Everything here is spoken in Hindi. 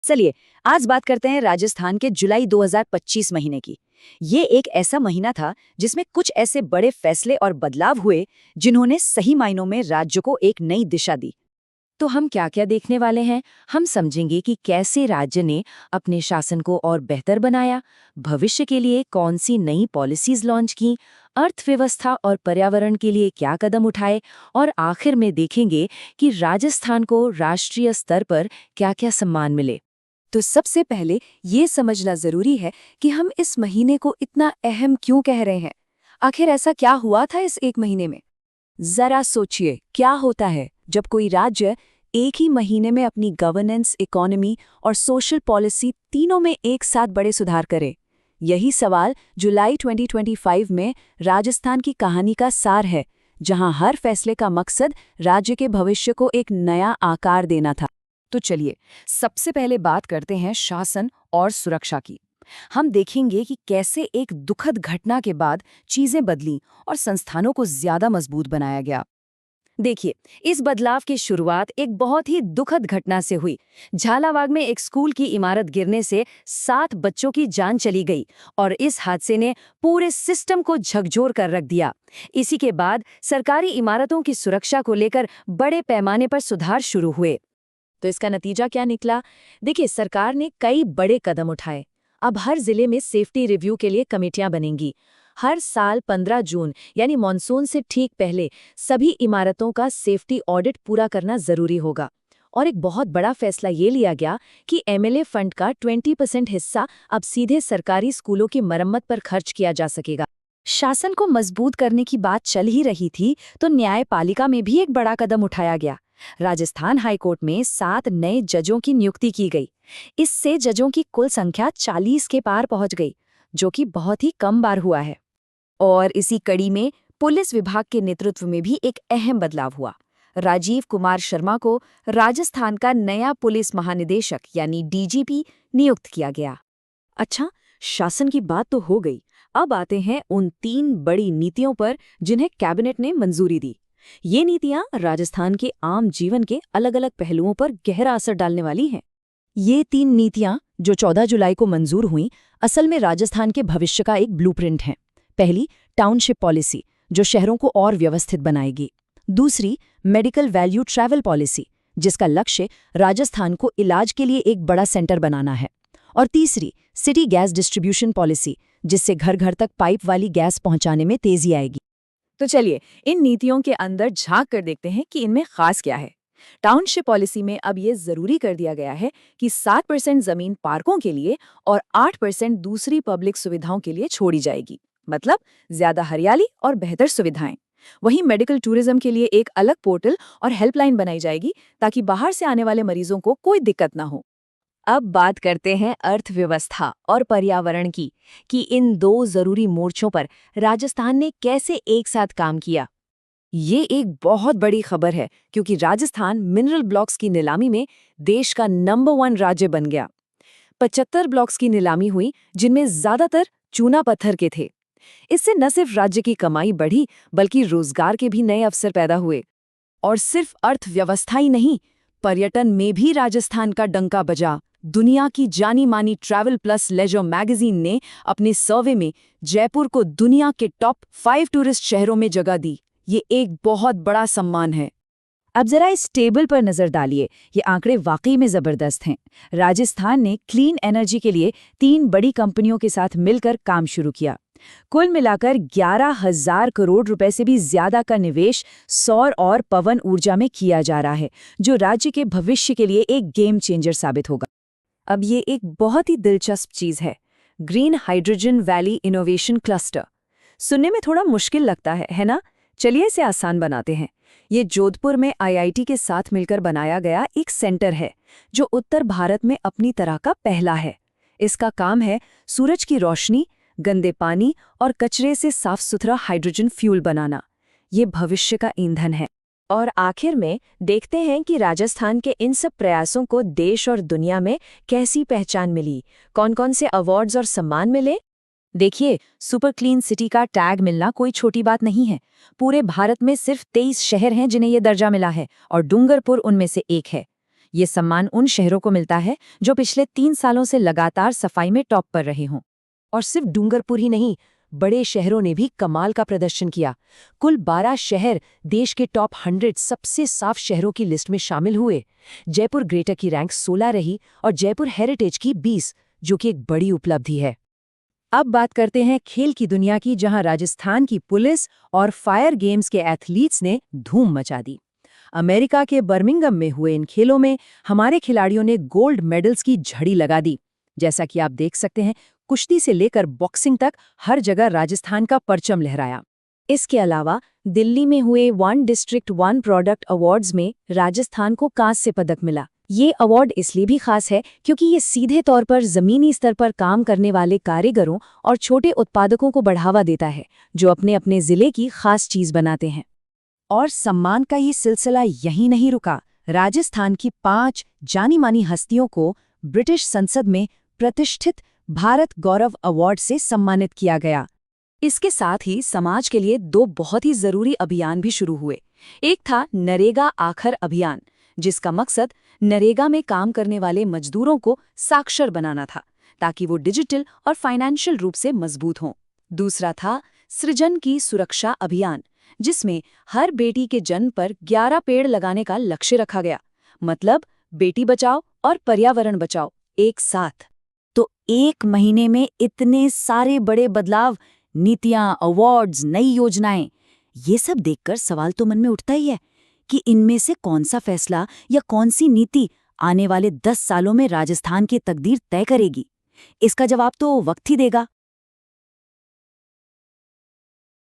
चलिए, आज बात करते हैं राजस्थान के जुलाई 2025 महीने की। ये एक ऐसा महीना था जिसमें कुछ ऐसे बड़े फैसले और बदलाव हुए जिन्होंने सही मायनों में राज्य को एक नई दिशा दी। तो हम क्या क्या देखने वाले हैं। हम समझेंगे कि कैसे राज्य ने अपने शासन को और बेहतर बनाया, भविष्य के लिए कौन सी नई पॉलिसीज लॉन्च की, अर्थव्यवस्था और पर्यावरण के लिए क्या कदम उठाए, और आखिर में देखेंगे कि राजस्थान को राष्ट्रीय स्तर पर क्या क्या सम्मान मिले। तो सबसे पहले ये समझना जरूरी है कि हम इस महीने को इतना अहम क्यों कह रहे हैं। आखिर ऐसा क्या हुआ था इस एक महीने में? जरा सोचिए, क्या होता है जब कोई राज्य एक ही महीने में अपनी गवर्नेंस, इकोनॉमी और सोशल पॉलिसी तीनों में एक साथ बड़े सुधार करे। यही सवाल जुलाई 2025 में राजस्थान की कहानी का सार है, जहां हर फैसले का मकसद राज्य के भविष्य को एक नया आकार देना था। तो चलिए, सबसे पहले बात करते हैं शासन और सुरक्षा की। हम देखेंगे कि कैसे एक दुखद घटना के बाद चीजें बदलीं और संस्थानों को ज्यादा मजबूत बनाया गया। देखिए, इस बदलाव की शुरुआत एक बहुत ही दुखद घटना से हुई। झालावाड़ में एक स्कूल की इमारत गिरने से 7 बच्चों की जान चली गई और इस हादसे ने पूरे सिस्टम को झकझोर कर रख दिया। इसी के बाद सरकारी इमारतों की सुरक्षा को लेकर बड़े पैमाने पर सुधार शुरू हुए। तो इसका नतीजा क्या निकला? देखिए, सरकार ने कई बड़े कदम उठाए। अब हर जिले में सेफ्टी रिव्यू के लिए कमेटियां बनेंगी। हर साल 15 जून यानी मॉनसून से ठीक पहले सभी इमारतों का सेफ्टी ऑडिट पूरा करना जरूरी होगा। और एक बहुत बड़ा फैसला ये लिया गया कि एमएलए फंड का 20% हिस्सा अब सीधे सरकारी स्कूलों की मरम्मत पर खर्च किया जा सकेगा। शासन को मजबूत करने की बात चल ही रही थी तो न्यायपालिका में भी एक बड़ा कदम उठाया गया। राजस्थान हाईकोर्ट में 7 नए जजों की नियुक्ति की गई। इससे जजों की कुल संख्या 40 के पार पहुंच गई, जो कि बहुत ही कम बार हुआ है। और इसी कड़ी में पुलिस विभाग के नेतृत्व में भी एक अहम बदलाव हुआ। राजीव कुमार शर्मा को राजस्थान का नया पुलिस महानिदेशक यानी डीजीपी नियुक्त किया गया। अच्छा, शासन की बात तो हो गई। अब आते हैं उन 3 बड़ी नीतियों पर जिन्हें कैबिनेट ने मंजूरी दी। ये नीतियां राजस्थान के आम जीवन के अलग-अलग पहलुओं पर गहरा असर डालने वाली हैं। ये 3 नीतियां जो 14 जुलाई को मंजूर हुईं, असल में राजस्थान के भविष्य का एक ब्लूप्रिंट हैं। पहली, टाउनशिप पॉलिसी, जो शहरों को और व्यवस्थित बनाएगी। दूसरी, मेडिकल वैल्यू ट्रैवल पॉलिसी, जिसका लक्ष्य राजस्थान को इलाज के लिए एक बड़ा सेंटर बनाना है। और तीसरी, सिटी गैस डिस्ट्रीब्यूशन पॉलिसी, जिससे घर घर तक पाइप वाली गैस पहुंचाने में तेजी आएगी। तो चलिए, इन नीतियों के अंदर झांक कर देखते हैं कि इनमें खास क्या है। टाउनशिप पॉलिसी में अब ये जरूरी कर दिया गया है कि 60% जमीन पार्कों के लिए और 8% दूसरी पब्लिक सुविधाओं के लिए छोड़ी जाएगी। मतलब ज्यादा हरियाली और बेहतर सुविधाएं। वहीं मेडिकल टूरिज्म के लिए एक अलग पोर्टल और हेल्पलाइन बनाई जाएगी ताकि बाहर से आने वाले मरीजों को कोई दिक्कत ना हो। अब बात करते हैं अर्थव्यवस्था और पर्यावरण की, कि इन 2 जरूरी मोर्चों पर राजस्थान ने कैसे एक साथ काम किया। ये एक बहुत बड़ी खबर है क्योंकि राजस्थान मिनरल ब्लॉक्स की नीलामी में देश का नंबर 1 राज्य बन गया। 75 ब्लॉक्स की नीलामी हुई, जिनमें ज्यादातर चूना पत्थर के थे। इससे न सिर्फ राज्य की कमाई बढ़ी, बल्कि रोजगार के भी नए अवसर पैदा हुए। और सिर्फ अर्थव्यवस्था ही नहीं, पर्यटन में भी राजस्थान का डंका बजा। दुनिया की जानी मानी ट्रैवल प्लस लेजर मैगजीन ने अपने सर्वे में जयपुर को दुनिया के टॉप 5 टूरिस्ट शहरों में जगह दी। ये एक बहुत बड़ा सम्मान है। अब जरा इस टेबल पर नजर डालिए, ये आंकड़े वाकई में जबरदस्त हैं। राजस्थान ने क्लीन एनर्जी के लिए 3 बड़ी कंपनियों के साथ मिलकर काम शुरू किया। कुल मिलाकर 11,000 करोड़ रुपए से भी ज्यादा का निवेश सौर और पवन ऊर्जा में किया जा रहा है, जो राज्य के भविष्य के लिए एक गेम चेंजर साबित होगा। अब ये एक बहुत ही दिलचस्प चीज है, green hydrogen valley innovation cluster. सुनने में थोड़ा मुश्किल लगता है ना? चलिए इसे आसान बनाते हैं। ये जोधपुर में आईआईटी के साथ मिलकर बनाया गया एक सेंटर है, जो उत्तर भारत में अपनी तरह का पहला है। इसका काम है सूरज की रोशनी, गंदे पानी और कचरे से साफ सुथरा हाइड्रोजन फ्यूल बनाना। ये भविष्य का ईंधन है। और आखिर में देखते हैं कि राजस्थान के इन सब प्रयासों को देश और दुनिया में कैसी पहचान मिली, कौन-कौन से अवार्ड्स और सम्मान मिले। देखिए, सुपर क्लीन सिटी का टैग मिलना कोई छोटी बात नहीं है। पूरे भारत में सिर्फ 23 शहर हैं जिन्हें ये दर्जा मिला है और डूंगरपुर उनमें से एक है। ये सम्मान उन शहरों को मिलता है जो पिछले 3 सालों से लगातार सफाई में टॉप पर रहे हों। और सिर्फ डूंगरपुर ही नहीं, बड़े शहरों ने भी कमाल का प्रदर्शन किया। कुल 12 शहर देश के टॉप 100 सबसे साफ शहरों की लिस्ट में शामिल हुए। जयपुर ग्रेटर की रैंक 16 रही और जयपुर हेरिटेज की 20, जो कि एक बड़ी उपलब्धि है। अब बात करते हैं खेल की दुनिया की, जहां राजस्थान की पुलिस और फायर गेम्स के एथलीट्स ने धूम मचा दी। अमेरिका के बर्मिंघम में हुए इन खेलों में हमारे खिलाड़ियों ने गोल्ड मेडल्स की झड़ी लगा दी। जैसा कि आप देख सकते हैं, कुश्ती से लेकर बॉक्सिंग तक हर जगह राजस्थान का परचम लहराया। इसके अलावा दिल्ली में हुए one district one product awards में राजस्थान को कांस्य पदक मिला। ये अवार्ड इसलिए भी खास है क्योंकि ये सीधे तौर पर जमीनी स्तर पर काम करने वाले कारीगरों और छोटे उत्पादकों को बढ़ावा देता है, जो अपने अपने जिले की खास चीज बनाते हैं। और सम्मान का ये सिलसिला यहीं नहीं रुका। राजस्थान की 5 जानी-मानी हस्तियों को ब्रिटिश संसद में प्रतिष्ठित भारत गौरव अवार्ड से सम्मानित किया गया। इसके साथ ही समाज के लिए 2 बहुत ही जरूरी अभियान भी शुरू हुए। एक था नरेगा आखर अभियान, जिसका मकसद नरेगा में काम करने वाले मजदूरों को साक्षर बनाना था, ताकि वो डिजिटल और फाइनेंशियल रूप से मजबूत हों। दूसरा था सृजन की सुरक्षा अभियान, जिसमें हर बेटी के जन्म पर 11 पेड़ लगाने का लक्ष्य रखा गया। मतलब बेटी बचाओ और पर्यावरण बचाओ एक साथ। तो 1 महीने में इतने सारे बड़े बदलाव, नीतियां, अवार्ड्स, नई योजनाएं, ये सब देखकर सवाल तो मन में उठता ही है कि इनमें से कौन सा फैसला या कौन सी नीति आने वाले 10 सालों में राजस्थान की तकदीर तय करेगी। इसका जवाब तो वक्त ही देगा।